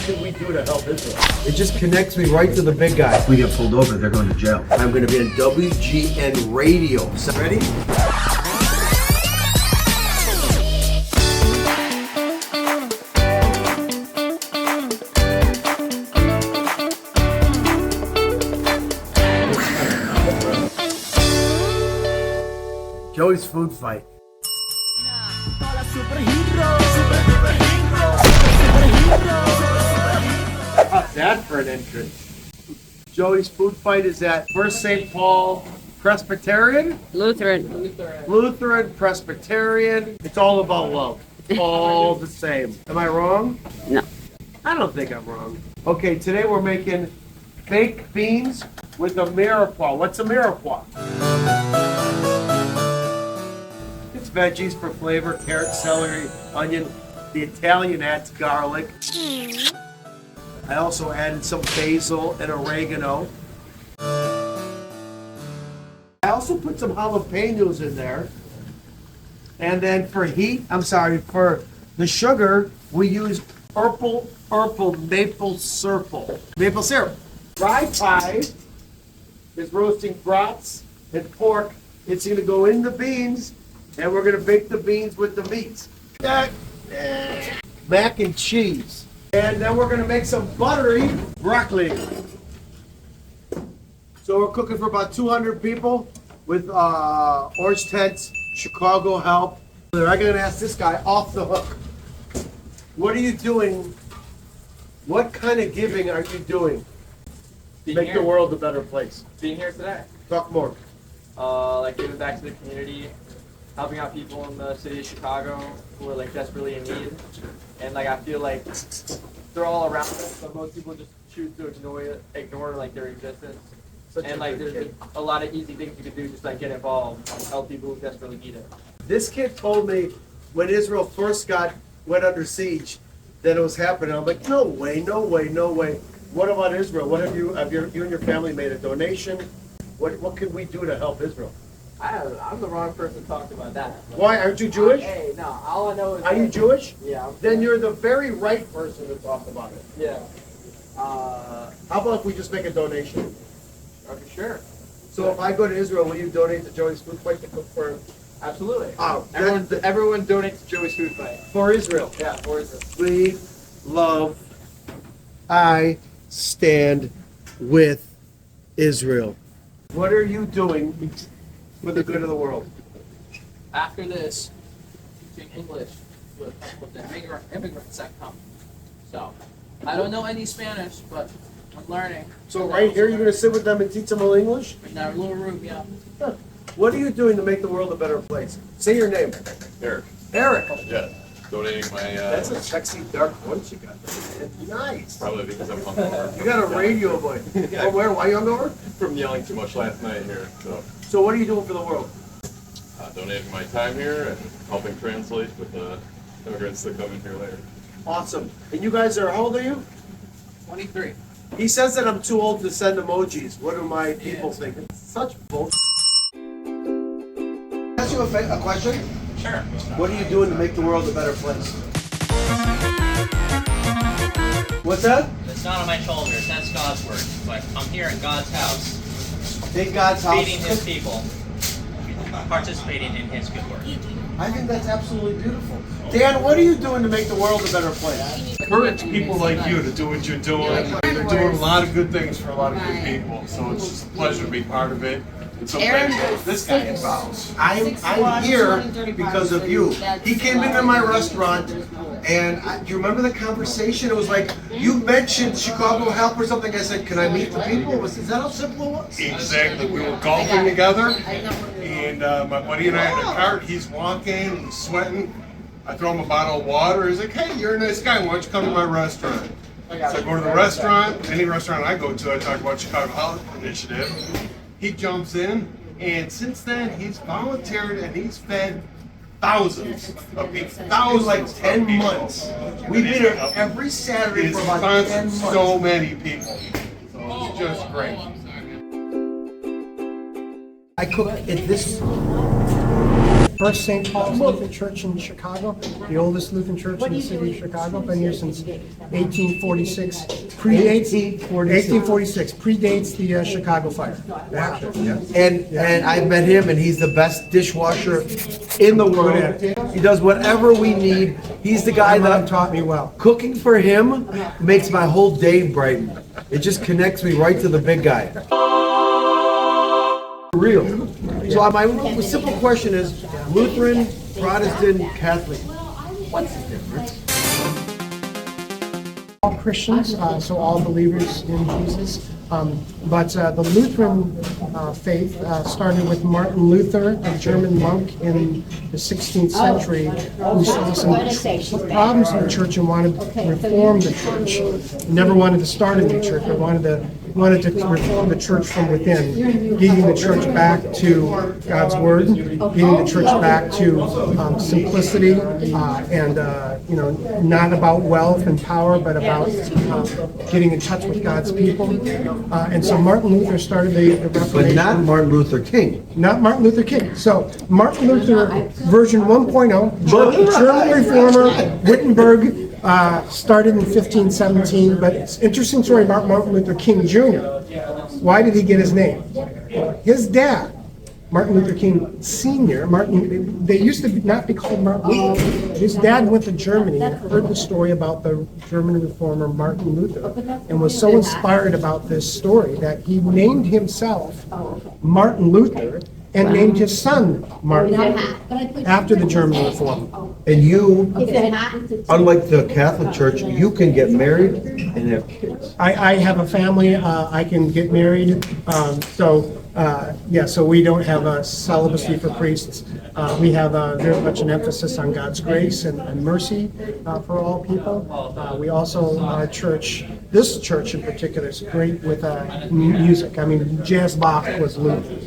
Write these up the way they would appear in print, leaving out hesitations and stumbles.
can we do to help Israel? It just connects me right to the big guy. If we get pulled over, they're going to jail. I'm going to be on WGN radio. So ready? Joey's food fight. How's that for an entrance? Joey's food fight is at First St. Paul Presbyterian? Lutheran. Lutheran, Presbyterian. It's all about love. It's all the same. Am I wrong? No. I don't think I'm wrong. Okay, today we're making baked beans with a mirepoix. What's a mirepoix? It's veggies for flavor, carrot, celery, onion. The Italian adds garlic. I also added some basil and oregano. I also put some jalapenos in there. And then for for the sugar, we use purple maple syrup. Maple syrup. Rye pie is roasting broths and pork. It's gonna go in the beans, and we're gonna bake the beans with the meats. Mac and cheese. And then we're gonna make some buttery broccoli. So we're cooking for about 200 people with orange tents, Chicago help. I'm gonna ask this guy off the hook. What are you doing? What kind of giving are you doing to make the world a better place? Being here today. Talk more. Like giving back to the community, helping out people in the city of Chicago who are like desperately in need. And like I feel like they're all around us, but most people just choose to ignore like their existence. And like there's a lot of easy things you can do, just like get involved, and help people who desperately need it. This kid told me when Israel first went under siege that it was happening. I'm like, no way, no way, no way. What about Israel? What have you and your family made a donation? What can we do to help Israel? I'm the wrong person to talk about that. Why? Aren't you Jewish? Hey, no, all I know is... Are you Jewish? Yeah. Then you're the very right person to talk about it. Yeah. How about if we just make a donation? Okay, sure. So if I go to Israel, will you donate to Joey's Food Fight to cook for... Absolutely. Oh, everyone donate to Joey's Food Fight. For Israel. Yeah, for Israel. We love, I stand with Israel. What are you doing for the good of the world? After this, teaching English with the immigrants that come. So, I don't know any Spanish, but I'm learning. So right here, you're going to sit with them and teach them all English? In our little room, yeah. Huh. What are you doing to make the world a better place? Say your name. Eric. Eric. Yeah. Donating my. That's a sexy dark voice you got. Nice. Probably because I'm hungover. You got a radio voice. Yeah. From where? Why you hungover? From yelling too much last night here. So what are you doing for the world? Donating my time here and helping translate with the immigrants that come in here later. Awesome. And you guys are, how old are you? 23. He says that I'm too old to send emojis. What do my people think? It's such bullshit. Ask you a question? Sure. What are you doing to make the world a better place? What's that? It's not on my shoulders, that's God's work. But I'm here in God's house, In God's house. feeding his people, participating in his good work. I think that's absolutely beautiful. Dan, what are you doing to make the world a better place? Encourage people like you to do what you're doing. You're doing a lot of good things for a lot of good people, so it's just a pleasure to be part of it. And so thankful this guy involves. I'm here because of you. He came into my restaurant, and do you remember the conversation? It was like, you mentioned Chicago Help or something. I said, can I meet the people? Is that how simple it was? Exactly. We were golfing together, and my buddy and I had a cart. He's walking, he's sweating. I throw him a bottle of water. He's like, hey, you're a nice guy. Why don't you come to my restaurant? So I go to the restaurant. Any restaurant I go to, I talk about Chicago Health Initiative. He jumps in, and since then, he's volunteered and he's fed thousands of people. Thousands, like 10 months. We've been here every Saturday He's for about 10 months. sponsored so many people. So it's just great. I cook at this First St. Paul's Lutheran Church in Chicago, the oldest Lutheran church in the city of Chicago. Been here since 1846. Predates 1846. Predates the Chicago fire. And I've met him, and he's the best dishwasher in the world. He does whatever we need. He's the guy My mom that taught me well. cooking for him makes my whole day brighten. It just connects me right to the big guy. Real. So my simple question is, Lutheran, Protestant, Catholic, what's the difference? All Christians, so all believers in Jesus. But the Lutheran faith started with Martin Luther, a German monk in the 16th century, who saw some problems in the church and wanted to reform the church. Never wanted to start a new church, but wanted to reform the church from within, getting the church back to God's word, getting the church back to simplicity, and not about wealth and power, but about getting in touch with God's people. And so Martin Luther started the Reformation. But not Martin Luther King. Not Martin Luther King. So Martin Luther version 1.0, German reformer, Wittenberg, started in 1517. But it's an interesting story about Martin Luther King Jr. Why did he get his name? His dad, Martin Luther King Sr., they used to not be called Martin Luther. His dad went to Germany and heard the story about the German reformer Martin Luther and was so inspired about this story that he named himself Martin Luther and named his son Martin after the German reform. And you, unlike the Catholic Church, you can get married and have kids. I have a family, I can get married, so we don't have a celibacy for priests. We have very much an emphasis on God's grace and mercy for all people. We also, our church, this church in particular, is great with music. I mean, Jazz Bach was Luther.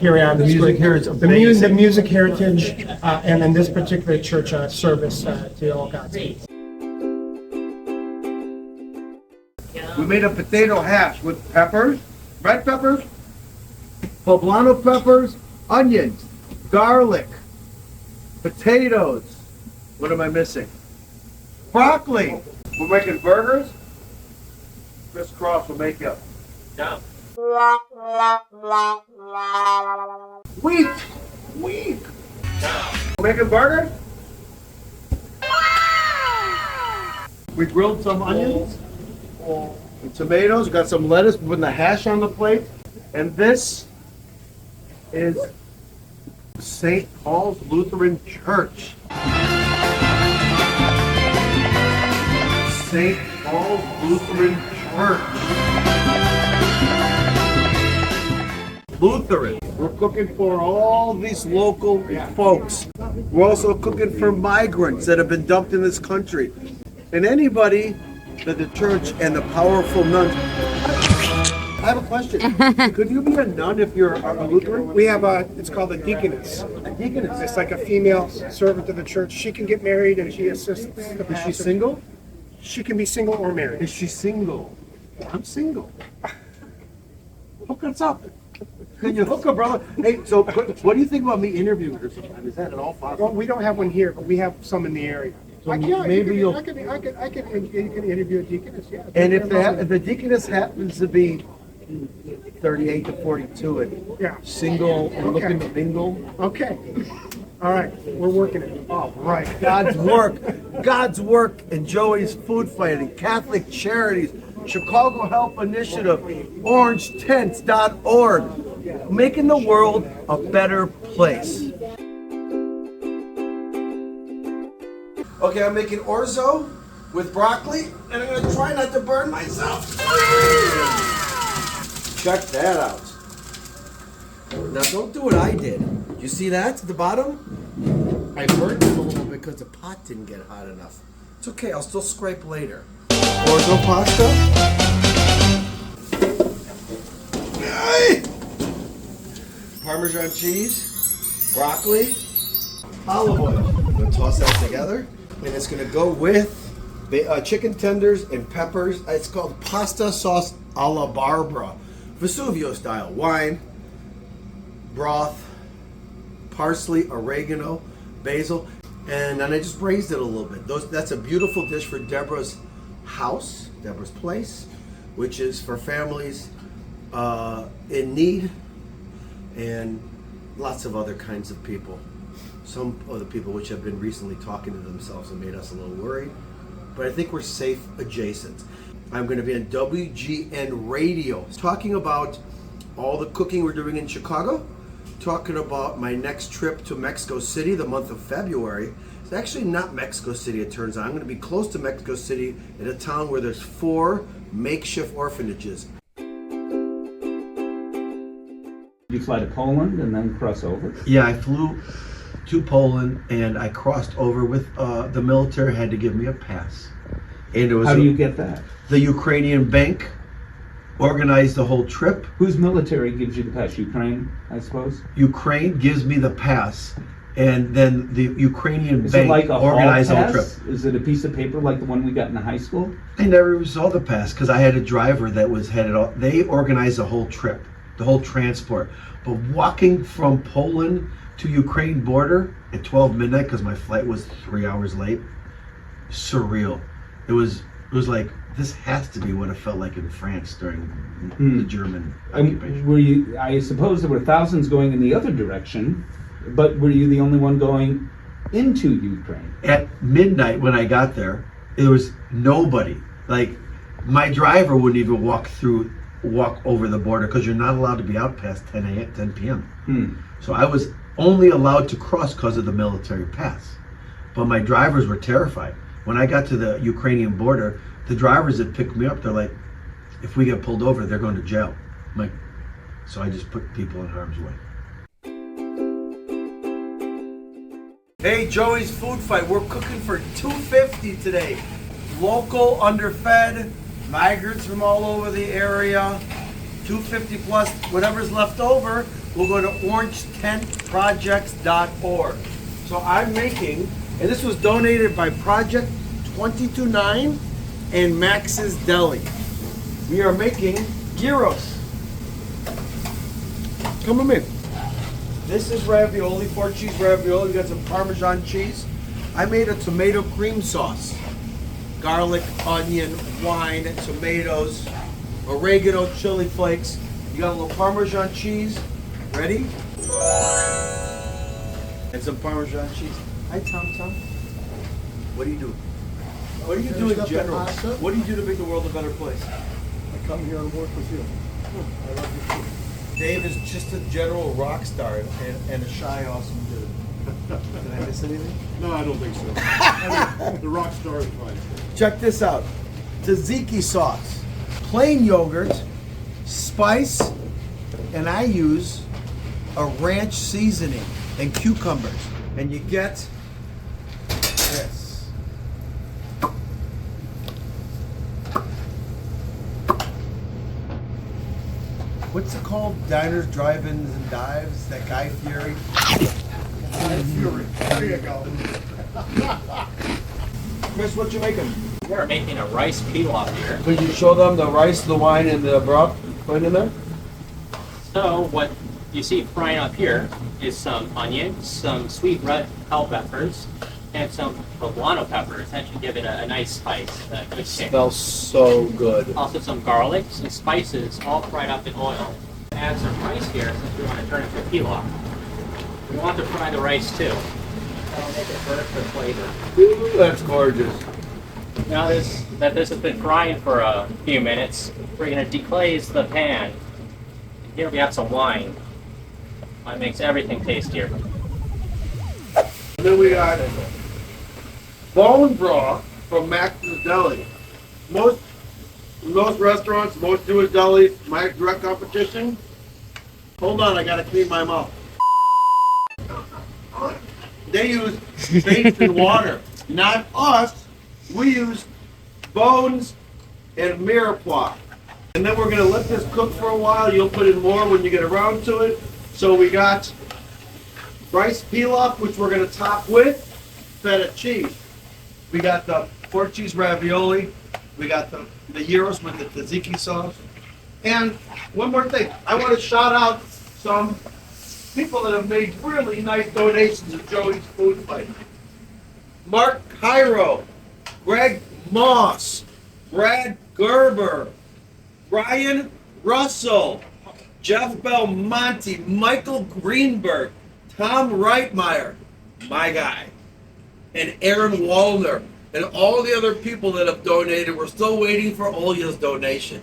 Carry on the music heritage, the music heritage, and in this particular church, service to all God's people. We made a potato hash with peppers, red peppers, poblano peppers, onions, garlic, potatoes. What am I missing? Broccoli. We're making burgers. Chris Cross will make you. Yeah. Wheat. We're making burgers. We grilled some onions and tomatoes. Got some lettuce. Putting the hash on the plate. And this is St. Paul's Lutheran Church. St. Paul's Lutheran Church. Lutheran. We're cooking for all these local folks. We're also cooking for migrants that have been dumped in this country. And anybody that the church and the powerful nuns. I have a question. Could you be a nun if you're a Lutheran? We have it's called a deaconess. A deaconess. It's like a female servant of the church. She can get married and she assists the pastor. Is she single? She can be single or married. Is she single? I'm single. Hook us up. Can you hook up, brother? Hey, so what do you think about me interviewing her sometime? Is that at all possible? Well, we don't have one here, but we have some in the area. So maybe you can interview a deaconess, yeah. And if the deaconess happens to be 38 to 42 and Yeah. single and looking to mingle. Okay. All right, we're working it. All right, God's work, and Joey's Food Fighting, Catholic Charities, Chicago Help Initiative, OrangeTents.org, making the world a better place. Okay, I'm making orzo with broccoli, and I'm gonna try not to burn myself. Check that out. Now don't do what I did. You see that at the bottom? I burned it a little bit because the pot didn't get hot enough. It's okay, I'll still scrape later. Orzo pasta. Parmesan cheese, broccoli, olive oil. I'm gonna toss that together, and it's gonna go with chicken tenders and peppers. It's called pasta sauce alla Barbara, Vesuvio style. Wine, broth, parsley, oregano, basil, and then I just braised it a little bit. That's a beautiful dish for Deborah's house, Deborah's place, which is for families in need and lots of other kinds of people. Some of the people which have been recently talking to themselves and made us a little worried, but I think we're safe adjacent. I'm going to be on WGN Radio talking about all the cooking we're doing in Chicago, talking about my next trip to Mexico City the month of February. It's actually not Mexico City, it turns out. I'm going to be close to Mexico City in a town where there's 4 makeshift orphanages. You fly to Poland and then cross over? Yeah, I flew to Poland and I crossed over with the military had to give me a pass. And it was How do you get that? The Ukrainian bank organized the whole trip. Whose military gives you the pass? Ukraine, I suppose? Ukraine gives me the pass, and then the Ukrainian Is bank it like a organized the hall whole trip. pass? Is it a piece of paper like the one we got in high school? I never even saw the pass because I had a driver that was headed off. They organized the whole trip, the whole transport. But walking from Poland to Ukraine border at 12 midnight because my flight was 3 hours late, surreal. It was like, this has to be what it felt like in France during the German occupation. Were you? I suppose there were thousands going in the other direction, but were you the only one going into Ukraine? At midnight when I got there, there was nobody. Like, my driver wouldn't even walk over the border because you're not allowed to be out past 10 p.m. So I was only allowed to cross because of the military pass. But my drivers were terrified. When I got to the Ukrainian border, the drivers that picked me up, they're like, if we get pulled over, they're going to jail. I'm like, so I just put people in harm's way. Hey, Joey's Food Fight. We're cooking for $2.50 today. Local, underfed, migrants from all over the area. $2.50 plus whatever's left over. We'll go to orangetentprojects.org. So I'm making, and this was donated by Project 229 and Max's Deli. We are making gyros. Come on in. This is ravioli, 4-cheese ravioli. We got some Parmesan cheese. I made a tomato cream sauce. Garlic, onion, wine, tomatoes, oregano, chili flakes. You got a little Parmesan cheese. Ready? And some Parmesan cheese. Hi, Tom. What do you do? What do you do in general? What do you do to make the world a better place? I come here and work with you. I love you too. Dave is just a general rock star and a shy, awesome dude. Did I miss anything? No, I don't think so. The rock star is fine. Check this out. Tzatziki sauce, plain yogurt, spice, and I use a ranch seasoning and cucumbers. And you get this. What's it called? Diners, drive-ins, and dives? That Guy Fieri? Guy Fieri. There you go. Chris, what you making? We're making a rice pilaf here. Could you show them the rice, the wine, and the broth put in there? So what you see frying up here is some onions, some sweet red bell peppers, and some poblano peppers. That should give it a nice spice, a good kick. Smells so good. Also some garlic, some spices, all fried up in oil. Add some rice here since we want to turn it to pilaf. We want to fry the rice too. That'll make it burst for flavor. Ooh, that's gorgeous. Now that this has been frying for a few minutes, we're going to deglaze the pan. Here we have some wine. Wine makes everything tastier. And then we got bone broth from Max's Deli. Most restaurants, most Jewish delis, my direct competition. Hold on, I gotta clean my mouth. They use steaks and water. Not us. We use bones and mirepoix. And then we're gonna let this cook for a while. You'll put in more when you get around to it. So we got rice pilaf, which we're gonna top with feta cheese. We got the 4-cheese ravioli. We got the gyros with the tzatziki sauce. And one more thing, I want to shout out some people that have made really nice donations to Joey's Food Fight. Mark Cairo, Greg Moss, Brad Gerber, Brian Russell, Jeff Belmonte, Michael Greenberg, Tom Reitmeyer, my guy, and Aaron Wallner, and all the other people that have donated. We're still waiting for Olya's donation.